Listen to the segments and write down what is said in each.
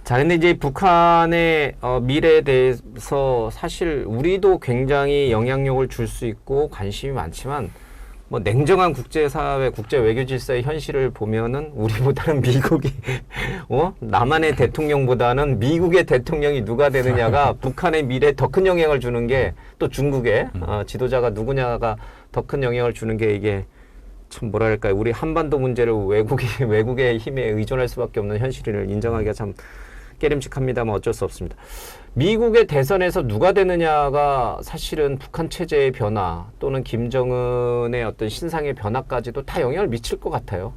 자, 근데 이제 북한의 미래에 대해서 사실 우리도 굉장히 영향력을 줄 수 있고 관심이 많지만 뭐 냉정한 국제사회, 국제 외교 질서의 현실을 보면은 우리보다는 미국이 남한의 대통령보다는 미국의 대통령이 누가 되느냐가 북한의 미래에 더 큰 영향을 주는 게 또 중국의 지도자가 누구냐가 더 큰 영향을 주는 게 이게 참 뭐랄까요, 우리 한반도 문제를 외국의 힘에 의존할 수밖에 없는 현실을 인정하기가 참 깨림칙합니다만 어쩔 수 없습니다. 미국의 대선에서 누가 되느냐가 사실은 북한 체제의 변화 또는 김정은의 어떤 신상의 변화까지도 다 영향을 미칠 것 같아요.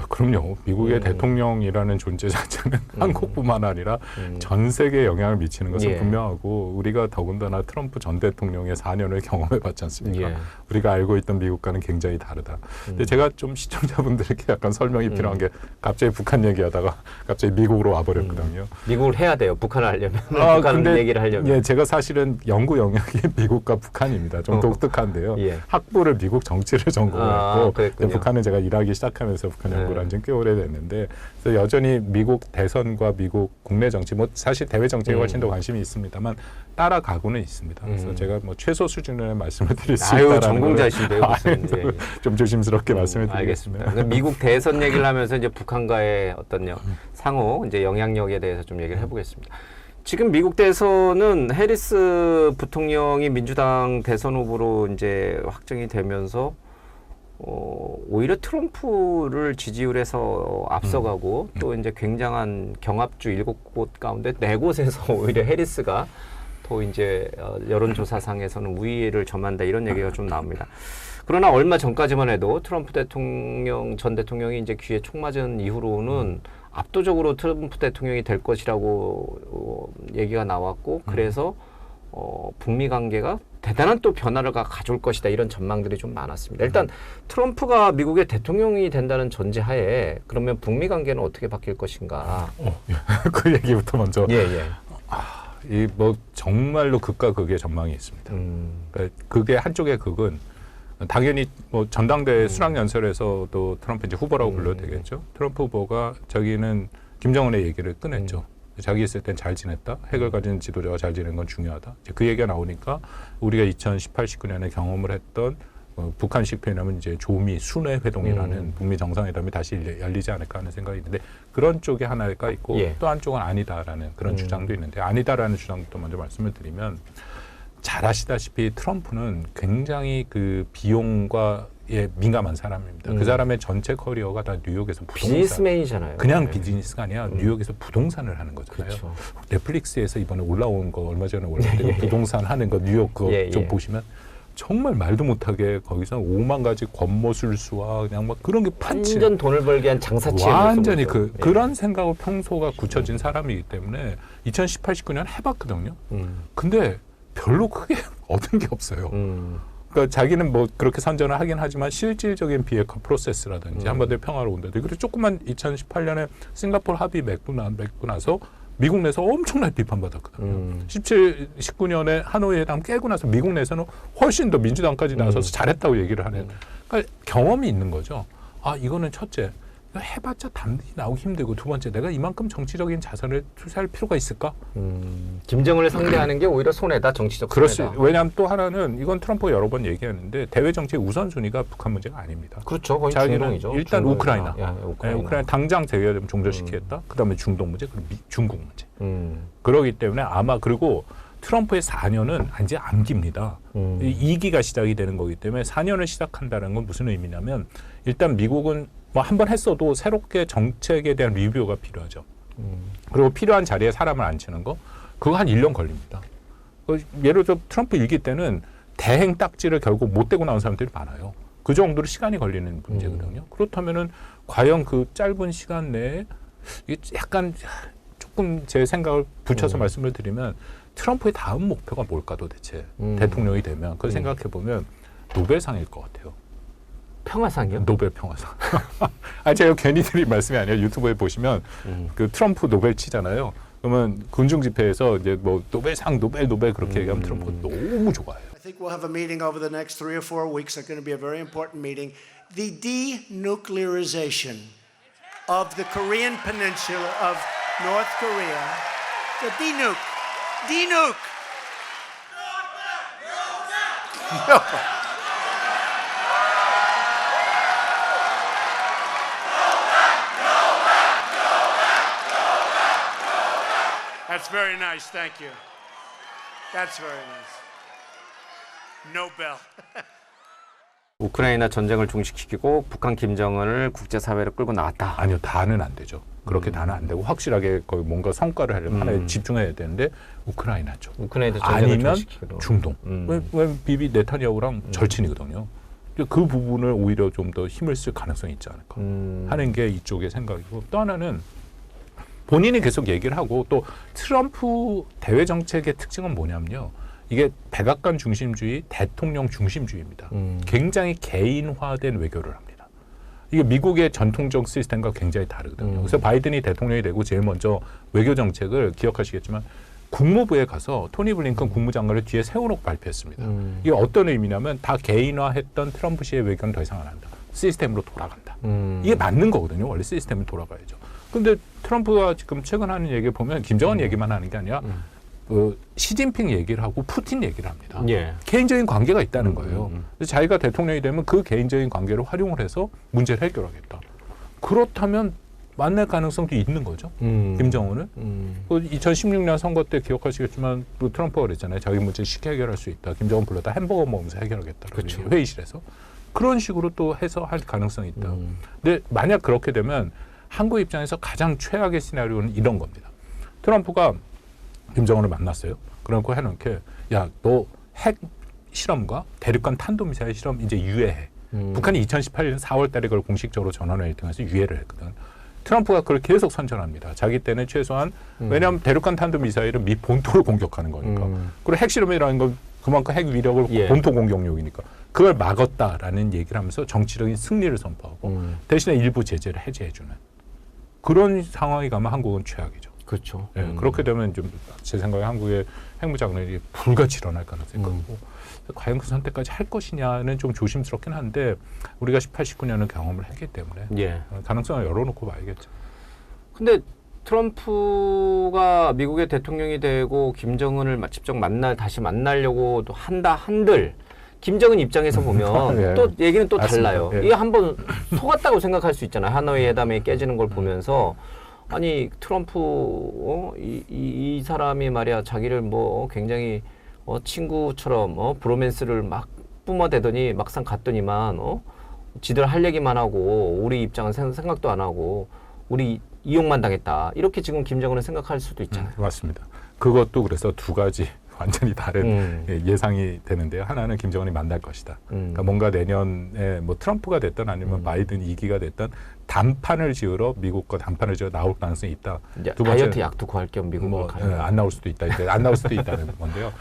그럼요. 미국의 대통령이라는 존재 자체는 한국뿐만 아니라 전 세계에 영향을 미치는 것은 분명하고 우리가 더군다나 트럼프 전 대통령의 4년을 경험해봤지 않습니까? 우리가 알고 있던 미국과는 굉장히 다르다. 근데 제가 좀 시청자분들에게 약간 설명이 필요한 게 갑자기 북한 얘기하다가 갑자기 미국으로 와버렸거든요. 미국을 해야 돼요. 북한을 하려면. 북한 얘기를 하려면. 예, 제가 사실은 연구 영역이 미국과 북한입니다. 좀 독특한데요. 학부를 미국 정치를 전공했고 북한은 제가 일하기 시작하면서 북한 연구를 한 지 꽤 오래됐는데 그래서 여전히 미국 대선과 미국 국내 정치 뭐 사실 대외 정치에 훨씬 더 관심이 있습니다만 따라가고는 있습니다. 그래서 제가 뭐 최소 수준의 말씀을 드릴 수 있다라는 전공자신데요. 좀 조심스럽게 말씀을 드리겠습니다. 알겠습니다. 미국 대선 얘기를 하면서 이제 북한과의 어떤 상호 이제 영향력에 대해서 좀 얘기를 해보겠습니다. 지금 미국 대선은 해리스 부통령이 민주당 대선 후보로 이제 확정이 되면서 오히려 트럼프를 지지율에서 앞서가고 또 이제 굉장한 경합주 7곳 가운데 4곳에서 오히려 해리스가 더 이제 여론조사상에서는 우위를 점한다 이런 얘기가 좀 나옵니다. 그러나 얼마 전까지만 해도 트럼프 전 대통령이 이제 귀에 총 맞은 이후로는 압도적으로 트럼프 대통령이 될 것이라고 얘기가 나왔고 그래서 북미 관계가 대단한 또 변화를 가져올 것이다 이런 전망들이 좀 많았습니다. 일단 트럼프가 미국의 대통령이 된다는 전제하에 그러면 북미 관계는 어떻게 바뀔 것인가? 그 얘기부터 먼저. 이 뭐 정말로 극과 극의 전망이 있습니다. 그러니까 극의 한쪽의 극은 당연히 뭐 전당대회 수락연설에서도 트럼프 이제 후보라고 불러도 되겠죠. 트럼프 후보가 자기는 김정은의 얘기를 꺼냈죠. 자기 있을 땐 잘 지냈다. 핵을 가진 지도자가 잘 지내는 건 중요하다. 이제 그 얘기가 나오니까 우리가 2018, 19년에 경험을 했던 북한식 표현하면 이제 조미 순회 회동이라는 북미 정상회담이 다시 열리지 않을까 하는 생각이 있는데 그런 쪽이 하나가 있고 또 한쪽은 아니다라는 그런 주장도 있는데 아니다라는 주장부터 먼저 말씀을 드리면 잘 아시다시피 트럼프는 굉장히 그 비용과 민감한 사람입니다. 그 사람의 전체 커리어가 다 뉴욕에서 부동산. 비즈니스맨이잖아요. 그냥 비즈니스가 아니라 뉴욕에서 부동산을 하는 거잖아요. 그렇죠. 넷플릭스에서 이번에 올라온 거 얼마 전에 올라왔는데 부동산 하는 거 뉴욕 그거 좀 보시면 정말 말도 못하게 거기서 5만 가지 권모술수와 그냥 막 그런 게 판치. 완전 돈을 벌기 위한 장사치. 완전히 그런 생각을 평소가 굳혀진 사람이기 때문에 2018, 19년 해봤거든요. 근데 별로 크게 얻은 게 없어요. 그러니까 자기는 뭐 그렇게 선전을 하긴 하지만 실질적인 비핵화 프로세스라든지 한반도의 평화로 온다든지 그리고 조금만 2018년에 싱가포르 합의 맺고 나서 미국 내에서 엄청나게 비판받았거든요. 17, 19년에 하노이 회담 깨고 나서 미국 내에서는 훨씬 더 민주당까지 나서서 잘했다고 얘기를 하는. 그러니까 경험이 있는 거죠. 이거는 첫째. 해봤자 답이 나오기 힘들고 두 번째 내가 이만큼 정치적인 자산을 투자할 필요가 있을까? 김정은을 상대하는 게 오히려 손해다. 정치적 손해다. 왜냐하면 또 하나는 이건 트럼프가 여러 번 얘기했는데 대외 정치의 우선순위가 북한 문제가 아닙니다. 그렇죠. 거의 자기는 중동이죠. 일단 우크라이나. 우크라이나 당장 제외하면 종전시키겠다. 그다음에 중동 문제 그리고 중국 문제. 그러기 때문에 아마 그리고 트럼프의 4년은 이제 암기입니다. 2기가 시작이 되는 거기 때문에 4년을 시작한다는 건 무슨 의미냐면 일단 미국은 뭐 한 번 했어도 새롭게 정책에 대한 리뷰가 필요하죠. 그리고 필요한 자리에 사람을 앉히는 거 그거 한 1년 걸립니다. 예를 들어 트럼프 1기 때는 대행 딱지를 결국 못 대고 나온 사람들이 많아요. 그 정도로 시간이 걸리는 문제거든요. 그렇다면은 과연 그 짧은 시간 내에 약간 조금 제 생각을 붙여서 말씀을 드리면 트럼프의 다음 목표가 뭘까 도대체 대통령이 되면 그걸 생각해 보면 노벨상일 것 같아요. 평화상이요? 노벨 평화상. 제가 괜히 드린 말씀이 아니에요. 유튜브에 보시면 그 트럼프 노벨 치잖아요. 그러면 군중 집회에서 이제 뭐 노벨상 노벨 그렇게 얘기하면 트럼프가 너무 좋아해요. I think we'll have a meeting over the next 3 or 4 weeks. It's going to be a very important meeting. The denuclearization of the Korean Peninsula, of North Korea, the D-nuke. D-nuke. That's very nice. Thank you. That's very nice. Nobel. 우크라이나 전쟁을 중식시키고 북한 김정은을 국제사회로 끌고 나왔다. 아니요, 다는 안 되죠. 그렇게 다는 안 되고 확실하게 거의 뭔가 성과를 하려면 하나에 집중해야 되는데 우크라이나 쪽. 우크라이나 전쟁을 아니면 중식시키도록. 중동. 왜 비비 네타냐후랑 절친이거든요. 그 부분을 오히려 좀 더 힘을 쓸 가능성이 있지 않을까 하는 게 이쪽의 생각이고, 또 하나는 본인이 계속 얘기를 하고, 또 트럼프 대외 정책의 특징은 뭐냐면요. 이게 백악관 중심주의, 대통령 중심주의입니다. 굉장히 개인화된 외교를 합니다. 이게 미국의 전통적 시스템과 굉장히 다르거든요. 그래서 바이든이 대통령이 되고 제일 먼저 외교 정책을 기억하시겠지만 국무부에 가서 토니 블링컨 국무장관을 뒤에 세워놓고 발표했습니다. 이게 어떤 의미냐면 다 개인화했던 트럼프 씨의 외교는 더 이상 안 한다. 시스템으로 돌아간다. 이게 맞는 거거든요. 원래 시스템이 돌아가야죠. 근데 트럼프가 지금 최근 하는 얘기 보면 김정은 얘기만 하는 게 아니라 시진핑 얘기를 하고 푸틴 얘기를 합니다. 예. 개인적인 관계가 있다는 거예요. 그래서 자기가 대통령이 되면 그 개인적인 관계를 활용을 해서 문제를 해결하겠다. 그렇다면 만날 가능성도 있는 거죠. 김정은은. 2016년 선거 때 기억하시겠지만 트럼프가 그랬잖아요. 자기 문제 쉽게 해결할 수 있다. 김정은 불러다 햄버거 먹으면서 해결하겠다. 그렇죠. 회의실에서. 그런 식으로 또 해서 할 가능성이 있다. 근데 만약 그렇게 되면 한국 입장에서 가장 최악의 시나리오는 이런 겁니다. 트럼프가 김정은을 만났어요. 그러고 해놓게, 야, 너 핵 실험과 대륙간 탄도미사일 실험 이제 유예해. 북한이 2018년 4월 달에 그걸 공식적으로 전원회의를 통해서 유예를 했거든. 트럼프가 그걸 계속 선전합니다. 자기 때는 최소한, 왜냐하면 대륙간 탄도미사일은 미 본토를 공격하는 거니까. 그리고 핵실험이라는 건 그만큼 핵 위력을 예. 본토 공격용이니까. 그걸 막았다라는 얘기를 하면서 정치적인 승리를 선포하고 대신에 일부 제재를 해제해주는 그런 상황이 가면 한국은 최악이죠. 그렇죠. 예, 그렇게 되면 좀 제 생각에 한국의 핵무장론이 불같이 일어날 가능성이 크고, 과연 그 선택까지 할 것이냐는 좀 조심스럽긴 한데 우리가 18, 19년은 경험을 했기 때문에 예. 가능성을 열어놓고 봐야겠죠. 근데 트럼프가 미국의 대통령이 되고 김정은을 직접 다시 만나려고 또 한들 김정은 입장에서 보면 예. 또 얘기는 또 맞습니다. 달라요. 예. 이게 한번 속았다고 생각할 수 있잖아요. 하노이 회담이 깨지는 걸 보면서 아니 트럼프 이 사람이 말이야 자기를 뭐 굉장히 친구처럼 브로맨스를 막 뿜어대더니 막상 갔더니만 지들 할 얘기만 하고 우리 입장은 생각도 안 하고 우리 이용만 당했다. 이렇게 지금 김정은은 생각할 수도 있잖아요. 맞습니다. 그것도 그래서 두 가지 완전히 다른 예상이 되는데요. 하나는 김정은이 만날 것이다. 그러니까 뭔가 내년에 뭐 트럼프가 됐든 아니면 바이든 2기가 됐든 단판을 지으러 미국과 단판을 지으러 나올 가능성이 있다. 두 다이어트 약도 구할 겸 미국으로 가는 안 나올 수도 있다. 안 나올 수도 있다는 건데요.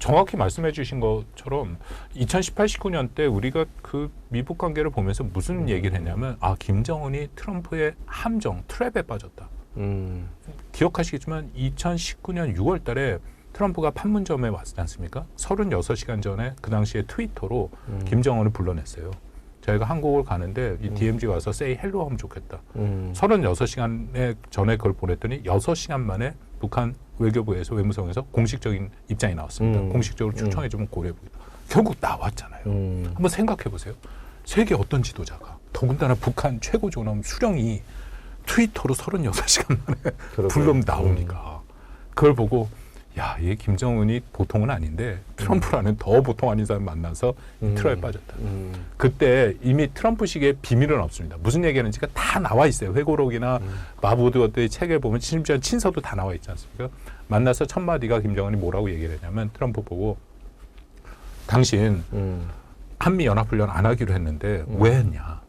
정확히 말씀해 주신 것처럼 2018, 19년 때 우리가 그 미북 관계를 보면서 무슨 얘기를 했냐면 김정은이 트럼프의 함정, 트랩에 빠졌다. 기억하시겠지만 2019년 6월 달에 트럼프가 판문점에 왔지 않습니까? 36시간 전에 그 당시에 트위터로 김정은을 불러냈어요. 저희가 한국을 가는데 이 DMZ 와서 say hello 하면 좋겠다. 36시간 전에 그걸 보냈더니 6시간 만에 북한 외교부에서 외무성에서 공식적인 입장이 나왔습니다. 공식적으로 추천해주면 고려해보겠다. 결국 나왔잖아요. 한번 생각해보세요. 세계 어떤 지도자가 더군다나 북한 최고 존엄 수령이 트위터로 36시간 만에 불러 나오니까 그걸 보고 야, 얘 김정은이 보통은 아닌데 트럼프라는 더 보통 아닌 사람 만나서 트러에 빠졌다. 그때 이미 트럼프식의 비밀은 없습니다. 무슨 얘기하는지가 다 나와 있어요. 회고록이나 마보드의 책에 보면 심지어 친서도 다 나와 있지 않습니까? 만나서 첫 마디가 김정은이 뭐라고 얘기를 했냐면 트럼프 보고 당신 한미 연합훈련 안 하기로 했는데 왜 했냐?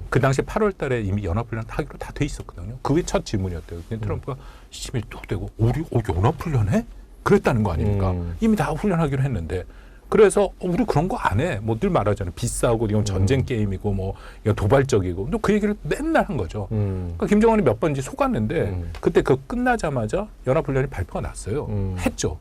그 당시 8월 달에 이미 연합훈련 하기로 다 돼 있었거든요. 그게 첫 질문이었대요. 트럼프가 심히 뚝 대고 우리 연합훈련 해? 그랬다는 거 아닙니까? 이미 다 훈련하기로 했는데. 그래서 우리 그런 거 안 해. 뭐 늘 말하잖아요. 비싸고 이건 전쟁 게임이고 뭐 이건 도발적이고. 또 그 얘기를 맨날 한 거죠. 그러니까 김정은이 몇 번인지 속았는데 그때 그 끝나자마자 연합훈련이 발표가 났어요. 했죠.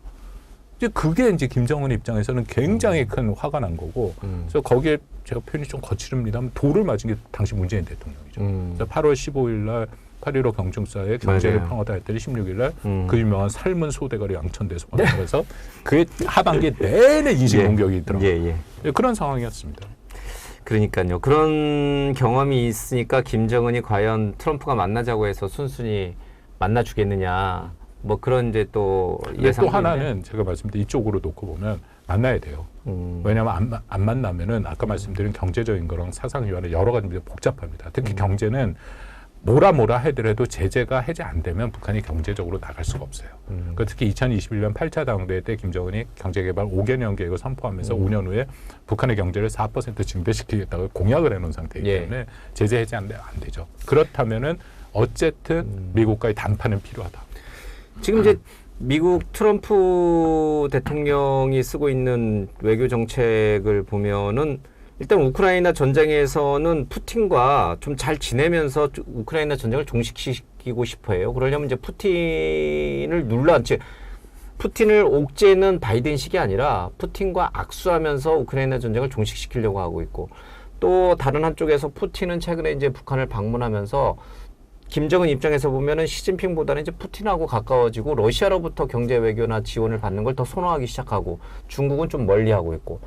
이제 그게 이제 김정은 입장에서는 굉장히 큰 화가 난 거고. 그래서 거기에 제가 표현이 좀 거칠습니다만 돌을 맞은 게 당시 문재인 대통령이죠. 그래서 8월 15일 날 8.15 경중사의 경제를 맞아요. 평하다 했더니 16일 날 그 유명한 삶은 소대가리 양천대소 하면서 그 하반기에 내내 인신 공격이 있더라고요. 그런 상황이었습니다. 그러니까요. 그런 경험이 있으니까 김정은이 과연 트럼프가 만나자고 해서 순순히 만나주겠느냐. 뭐 그런 이제 또 예상. 또 하나는 제가 말씀드린 이쪽으로 놓고 보면 만나야 돼요. 왜냐하면 안 만나면은 아까 말씀드린 경제적인 거랑 사상 위안은 여러 가지 복잡합니다. 특히 경제는 뭐라 하더라도 제재가 해제 안 되면 북한이 경제적으로 나갈 수가 없어요. 그러니까 특히 2021년 8차 당대회 때 김정은이 경제개발 5개년 계획을 선포하면서 5년 후에 북한의 경제를 4% 증대시키겠다고 공약을 해놓은 상태이기 때문에 제재 해제 안 되죠. 그렇다면은 어쨌든 미국과의談판은 필요하다. 지금 이제 미국 트럼프 대통령이 쓰고 있는 외교 정책을 보면은 일단 우크라이나 전쟁에서는 푸틴과 좀 잘 지내면서 우크라이나 전쟁을 종식시키고 싶어해요. 그러려면 이제 푸틴을 눌러앉히 푸틴을 옥죄는 바이든식이 아니라 푸틴과 악수하면서 우크라이나 전쟁을 종식시키려고 하고 있고 또 다른 한쪽에서 푸틴은 최근에 이제 북한을 방문하면서 김정은 입장에서 보면은 시진핑보다는 이제 푸틴하고 가까워지고 러시아로부터 경제 외교나 지원을 받는 걸 더 선호하기 시작하고 중국은 좀 멀리하고 있고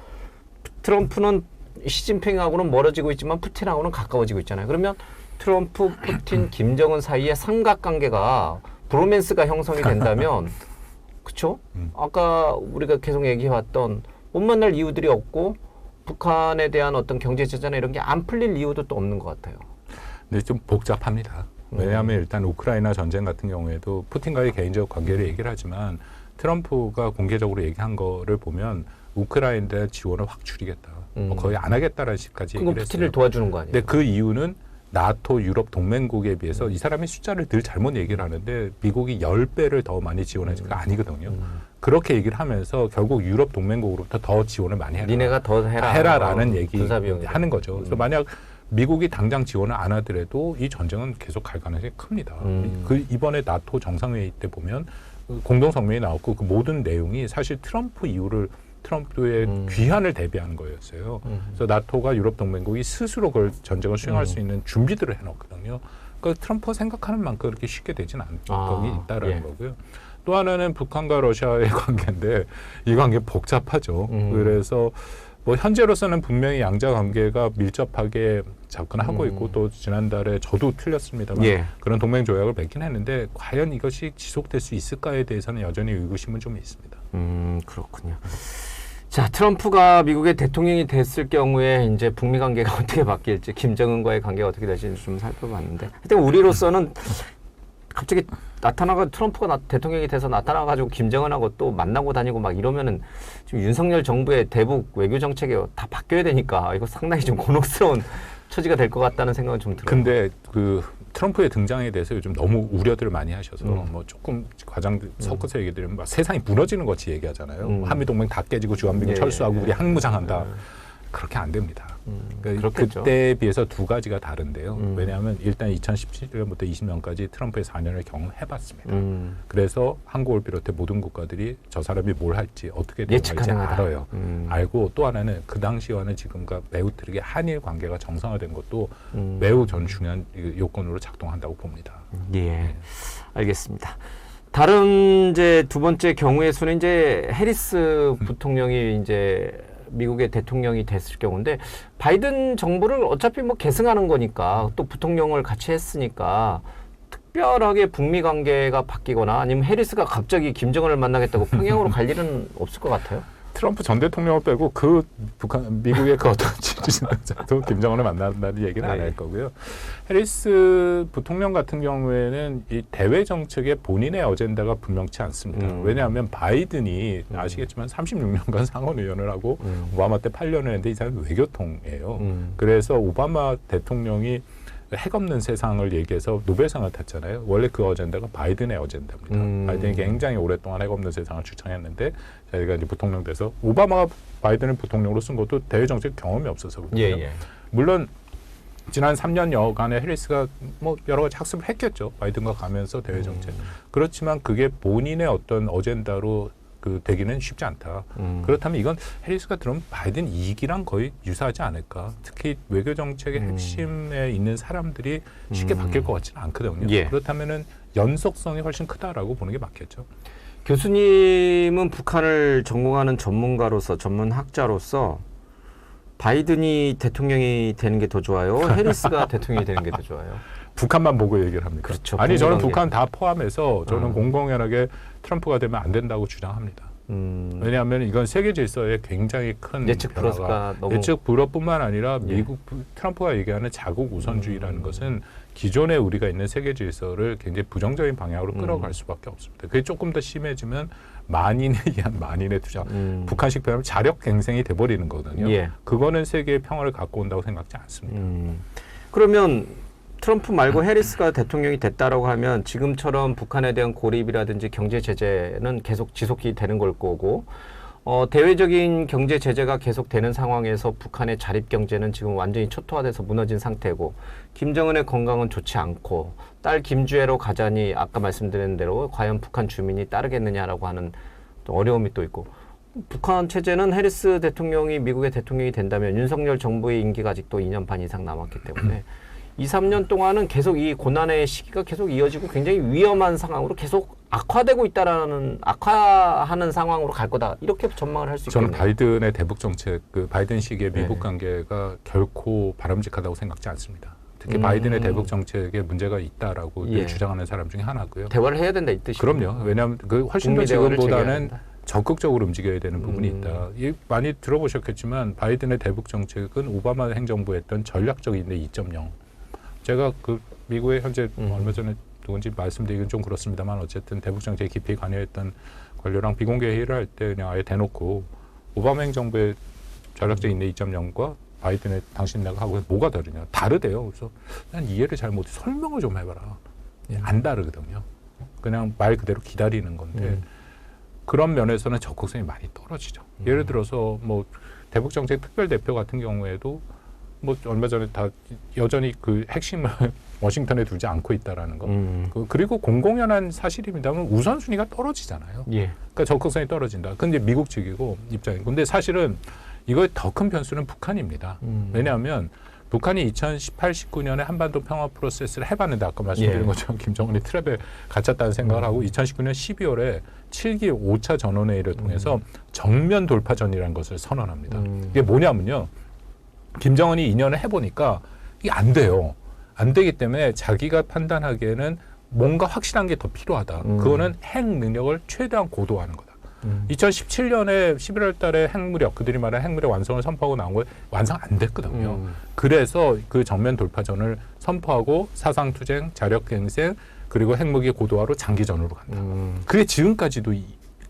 트럼프는 시진핑하고는 멀어지고 있지만 푸틴하고는 가까워지고 있잖아요. 그러면 트럼프, 푸틴, 김정은 사이에 삼각관계가 브로맨스가 형성이 된다면 그렇죠? 아까 우리가 계속 얘기해왔던 못 만날 이유들이 없고 북한에 대한 어떤 경제 제재나 이런 게 안 풀릴 이유도 또 없는 것 같아요. 근데 좀 복잡합니다. 왜냐하면 일단 우크라이나 전쟁 같은 경우에도 푸틴과의 개인적 관계를 얘기를 하지만 트럼프가 공개적으로 얘기한 거를 보면 우크라이나에 대한 지원을 확 줄이겠다. 거의 안 하겠다라는 식까지 얘기를 했어요. 푸틴을 도와주는 거 아니에요? 근데 그 이유는 나토, 유럽 동맹국에 비해서 이 사람이 숫자를 늘 잘못 얘기를 하는데 미국이 10배를 더 많이 지원해주니까 아니거든요. 그렇게 얘기를 하면서 결국 유럽 동맹국으로부터 더 지원을 많이 해라. 니네가 더 해라라는 얘기 군사비용이 하는 거죠. 그래서 만약 미국이 당장 지원을 안 하더라도 이 전쟁은 계속 갈 가능성이 큽니다. 그 이번에 나토 정상회의 때 보면 공동성명이 나왔고 그 모든 내용이 사실 트럼프의 귀환을 대비하는 거였어요. 그래서 나토가 유럽 동맹국이 스스로 그걸 전쟁을 수행할 수 있는 준비들을 해놓거든요. 그러니까 트럼프가 생각하는 만큼 그렇게 쉽게 되진 않은 게 있다라는 거고요. 또 하나는 북한과 러시아의 관계인데 이 관계 복잡하죠. 그래서 뭐 현재로서는 분명히 양자 관계가 밀접하게 접근하고 있고 또 지난달에 저도 틀렸습니다만 그런 동맹 조약을 맺긴 했는데 과연 이것이 지속될 수 있을까에 대해서는 여전히 의구심은 좀 있습니다. 그렇군요. 자, 트럼프가 미국의 대통령이 됐을 경우에 이제 북미 관계가 어떻게 바뀔지, 김정은과의 관계가 어떻게 될지 좀 살펴봤는데, 하여튼 우리로서는 갑자기 트럼프가 대통령이 돼서 나타나가지고 김정은하고 또 만나고 다니고 막 이러면은 지금 윤석열 정부의 대북 외교 정책이 다 바뀌어야 되니까 이거 상당히 좀 곤혹스러운 처지가 될 것 같다는 생각은 좀 들어요. 근데 그 트럼프의 등장에 대해서 요즘 너무 우려들을 많이 하셔서 뭐 조금 과장 섞어서 얘기 드리면 막 세상이 무너지는 것이 얘기하잖아요. 한미동맹 다 깨지고 주한미군 철수하고 우리 핵무장한다. 그렇게 안 됩니다. 그러니까 그때에 비해서 두 가지가 다른데요. 왜냐하면 일단 2017년부터 20년까지 트럼프의 4년을 경험해봤습니다. 그래서 한국을 비롯해 모든 국가들이 저 사람이 뭘 할지 어떻게 될지 알아요. 알고 또 하나는 그 당시와는 지금과 매우 다르게 한일 관계가 정상화된 것도 매우 전 중요한 요건으로 작동한다고 봅니다. 알겠습니다. 다른 이제 두 번째 경우의 수는 이제 해리스 부통령이 이제 미국의 대통령이 됐을 경우인데 바이든 정부를 어차피 뭐 계승하는 거니까 또 부통령을 같이 했으니까 특별하게 북미 관계가 바뀌거나 아니면 해리스가 갑자기 김정은을 만나겠다고 평양으로 갈 일은 없을 것 같아요. 트럼프 전 대통령을 빼고 미국의 그 어떤 지지자도 김정은을 만난다는 얘기는 안 할 거고요. 해리스 부통령 같은 경우에는 이 대외 정책의 본인의 어젠다가 분명치 않습니다. 왜냐하면 바이든이 아시겠지만 36년간 상원의원을 하고 오바마 때 8년을 했는데 이 사람은 외교통이에요. 그래서 오바마 대통령이 핵 없는 세상을 얘기해서 노벨상을 탔잖아요. 원래 그 어젠다가 바이든의 어젠다입니다. 바이든이 굉장히 오랫동안 핵 없는 세상을 주창했는데 자기가 이제 부통령 돼서 오바마가 바이든을 부통령으로 쓴 것도 대외 정책 경험이 없어서 그렇거든요. 물론 지난 3년여간의 해리스가 뭐 여러 가지 학습을 했겠죠. 바이든과 가면서 대외 정책. 그렇지만 그게 본인의 어떤 어젠다로 그 되기는 쉽지 않다. 그렇다면 이건 해리스가 들어오면 바이든 2기랑 거의 유사하지 않을까. 특히 외교 정책의 핵심에 있는 사람들이 쉽게 바뀔 것 같지는 않거든요. 예. 그렇다면은 연속성이 훨씬 크다라고 보는 게 맞겠죠. 교수님은 북한을 전공하는 전문가로서 전문학자로서 바이든이 대통령이 되는 게 더 좋아요? 해리스가 대통령이 되는 게 더 좋아요? 북한만 보고 얘기를 합니다. 그렇죠. 아니 저는 북미 북한 다 포함해서 저는 공공연하게 트럼프가 되면 안 된다고 주장합니다. 왜냐하면 이건 세계 질서에 굉장히 큰 예측 불허가 너무 예측 불허뿐만 아니라 미국 트럼프가 얘기하는 자국 우선주의라는 것은 기존에 우리가 있는 세계 질서를 굉장히 부정적인 방향으로 끌어갈 수밖에 없습니다. 그게 조금 더 심해지면 만인에 의한 만인의 투자, 북한식 표현하면 자력갱생이 돼버리는 거거든요. 예. 그거는 세계의 평화를 갖고 온다고 생각지 않습니다. 그러면 트럼프 말고 해리스가 대통령이 됐다라고 하면 지금처럼 북한에 대한 고립이라든지 경제 제재는 계속 지속이 되는 걸 거고 대외적인 경제 제재가 계속되는 상황에서 북한의 자립 경제는 지금 완전히 초토화돼서 무너진 상태고 김정은의 건강은 좋지 않고 딸 김주애로 가자니 아까 말씀드린 대로 과연 북한 주민이 따르겠느냐라고 하는 또 어려움이 또 있고 북한 체제는 해리스 대통령이 미국의 대통령이 된다면 윤석열 정부의 임기가 아직도 2년 반 이상 남았기 때문에 2, 3년 동안은 계속 이 고난의 시기가 계속 이어지고 굉장히 위험한 상황으로 계속 악화되고 있다라는 악화하는 상황으로 갈 거다 이렇게 전망을 할 수 있겠네요. 저는 바이든의 대북 정책, 그 바이든 시기의 미국 관계가 결코 바람직하다고 생각지 않습니다. 특히 바이든의 대북 정책에 문제가 있다라고 주장하는 사람 중에 하나고요. 대화를 해야 된다 이 뜻이죠. 그럼요. 왜냐하면 그 훨씬 더 지금보다는 적극적으로 움직여야 되는 부분이 있다. 많이 들어보셨겠지만 바이든의 대북 정책은 오바마 행정부에 했던 전략적인데 2.0. 제가 그 미국의 현재 얼마 전에 누군지 말씀드리긴 좀 그렇습니다만 어쨌든 대북 정책에 깊이 관여했던 관료랑 비공개 회의를 할 때 그냥 아예 대놓고 오바마 행정부의 전략적인 인내 2.0과 바이든의 당신 내가 하고 뭐가 다르냐. 다르대요. 그래서 난 이해를 잘 못해. 설명을 좀 해봐라. 안 다르거든요. 그냥 말 그대로 기다리는 건데 그런 면에서는 적극성이 많이 떨어지죠. 예를 들어서 뭐 대북 정책 특별 대표 같은 경우에도 뭐 얼마 전에 다 여전히 그 핵심을 워싱턴에 두지 않고 있다라는 거. 그리고 공공연한 사실입니다만 우선순위가 떨어지잖아요. 예. 그러니까 적극성이 떨어진다. 근데 미국 측이고 입장이. 근데 사실은 이거의 더 큰 변수는 북한입니다. 왜냐하면 북한이 2018, 19년에 한반도 평화 프로세스를 해봤는데 아까 말씀드린 것처럼 김정은이 트랩에 갇혔다는 생각을 하고 2019년 12월에 7기 5차 전원회의를 통해서 정면 돌파전이라는 것을 선언합니다. 이게 뭐냐면요. 김정은이 2년을 해보니까 이게 안 돼요. 안 되기 때문에 자기가 판단하기에는 뭔가 확실한 게 더 필요하다. 그거는 핵 능력을 최대한 고도화하는 거다. 2017년에 11월 달에 핵무력, 그들이 말하는 핵무력 완성을 선포하고 나온 거 완성 안 됐거든요. 그래서 그 정면 돌파전을 선포하고 사상투쟁, 자력갱생, 그리고 핵무기 고도화로 장기전으로 간다. 그게 지금까지도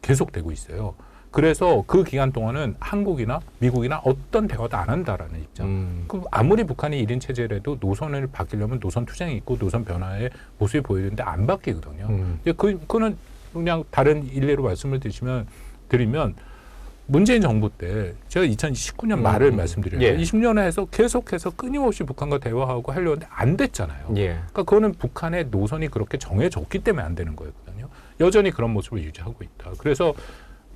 계속되고 있어요. 그래서 그 기간 동안은 한국이나 미국이나 어떤 대화도 안 한다라는 입장. 그럼 아무리 북한이 1인 체제라도 노선을 바뀌려면 노선 투쟁이 있고 노선 변화의 모습이 보이는데 안 바뀌거든요. 그거는 그냥 다른 일례로 말씀을 드리면 문재인 정부 때 제가 2019년 말을 말씀드렸는데 20년에 해서 계속해서 끊임없이 북한과 대화하고 하려고 했는데 안 됐잖아요. 그러니까 그거는 북한의 노선이 그렇게 정해졌기 때문에 안 되는 거였거든요. 여전히 그런 모습을 유지하고 있다. 그래서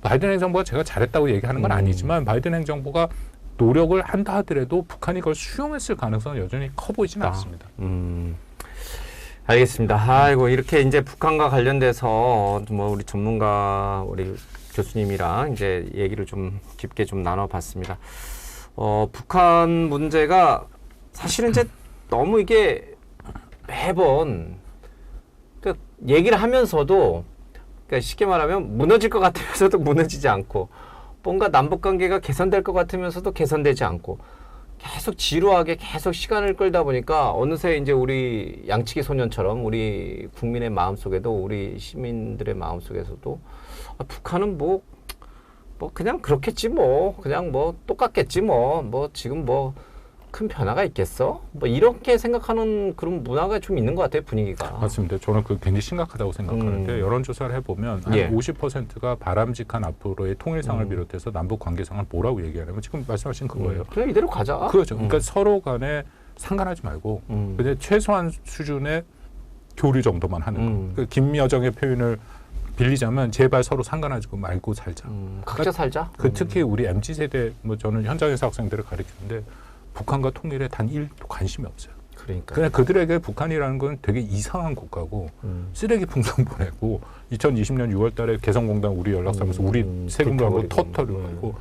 바이든 행정부가 제가 잘했다고 얘기하는 건 아니지만 바이든 행정부가 노력을 한다 하더라도 북한이 그걸 수용했을 가능성은 여전히 커 보이지는 않습니다. 알겠습니다. 아이고 이렇게 이제 북한과 관련돼서 뭐 우리 전문가 우리 교수님이랑 이제 얘기를 좀 깊게 좀 나눠봤습니다. 북한 문제가 사실은 이제 너무 이게 매번 그러니까 얘기를 하면서도 그러니까 쉽게 말하면 무너질 것 같으면서도 무너지지 않고 뭔가 남북관계가 개선될 것 같으면서도 개선되지 않고 계속 지루하게 계속 시간을 끌다 보니까 어느새 이제 우리 양치기 소년처럼 우리 국민의 마음속에도 우리 시민들의 마음속에서도 북한은 뭐 그냥 그렇겠지 뭐 그냥 뭐 똑같겠지 뭐 지금 뭐 큰 변화가 있겠어? 뭐 이렇게 생각하는 그런 문화가 좀 있는 것 같아요, 분위기가. 맞습니다. 저는 그 굉장히 심각하다고 생각하는데 여론조사를 해보면 한 50%가 바람직한 앞으로의 통일상을 비롯해서 남북 관계상을 뭐라고 얘기하냐면 지금 말씀하신 그거예요. 그냥 이대로 가자. 그렇죠. 그러니까 서로 간에 상관하지 말고 그냥 최소한 수준의 교류 정도만 하는 거. 그 김여정의 표현을 빌리자면 제발 서로 상관하지 말고 살자. 각자 살자. 특히 우리 MZ 세대 뭐 저는 현장에서 학생들을 가르치는데 북한과 통일에 단 1도 관심이 없어요. 그러니까. 그냥 그들에게 북한이라는 건 되게 이상한 국가고 쓰레기 풍선 보내고 2020년 6월달에 개성공단 우리 연락사면서 우리 세금으로 한번 터뜨리고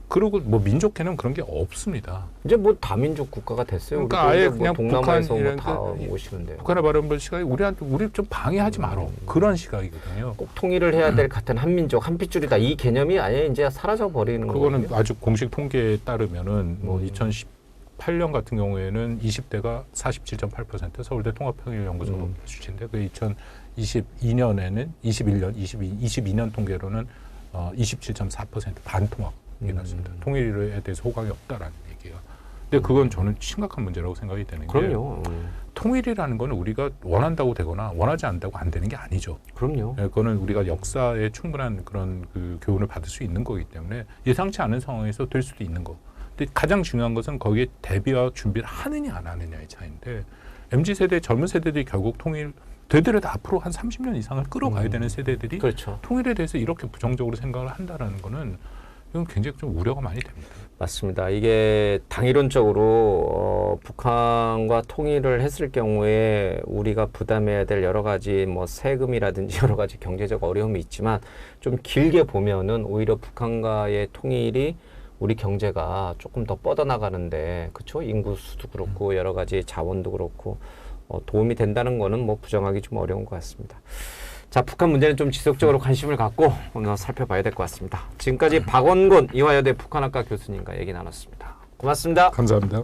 그리고 뭐 민족회는 그런 게 없습니다. 이제 뭐 다민족 국가가 됐어요. 그러니까 아예 뭐 그냥 동남아에서 북한이라는 다 게 모시는데요. 북한의 바람을 시각이 우리 좀 방해하지 마라 그런 시각이거든요. 꼭 통일을 해야 될 같은 한민족, 한 핏줄이다. 이 개념이 아예 이제 사라져 버리는 그거는 거거든요. 아주 공식 통계에 따르면은 뭐 2018년 같은 경우에는 20대가 47.8% 서울대 통합평일연구소 수치인데 그 2022년에는 22년 통계로는 27.4% 반통합이 났습니다. 통일에 대해서 호강이 없다라는 얘기가. 근데 그건 저는 심각한 문제라고 생각이 되는 게 그럼요. 통일이라는 건 우리가 원한다고 되거나 원하지 않는다고 안 되는 게 아니죠. 그럼요. 그거는 우리가 역사에 충분한 그런 그 교훈을 받을 수 있는 거기 때문에 예상치 않은 상황에서 될 수도 있는 거. 근데 가장 중요한 것은 거기에 대비와 준비를 하느냐 안 하느냐의 차이인데 MZ세대 젊은 세대들이 결국 통일 되더라도 앞으로 한 30년 이상을 끌어가야 되는 세대들이 그렇죠. 통일에 대해서 이렇게 부정적으로 생각을 한다라는 거는 이건 굉장히 좀 우려가 많이 됩니다. 맞습니다. 이게 당이론적으로 북한과 통일을 했을 경우에 우리가 부담해야 될 여러 가지 뭐 세금이라든지 여러 가지 경제적 어려움이 있지만 좀 길게 보면은 오히려 북한과의 통일이 우리 경제가 조금 더 뻗어나가는데 그렇죠? 인구 수도 그렇고 여러 가지 자원도 그렇고 도움이 된다는 거는 뭐 부정하기 좀 어려운 것 같습니다. 자, 북한 문제는 좀 지속적으로 관심을 갖고 오늘 살펴봐야 될 것 같습니다. 지금까지 박원곤 이화여대 북한학과 교수님과 얘기 나눴습니다. 고맙습니다. 감사합니다.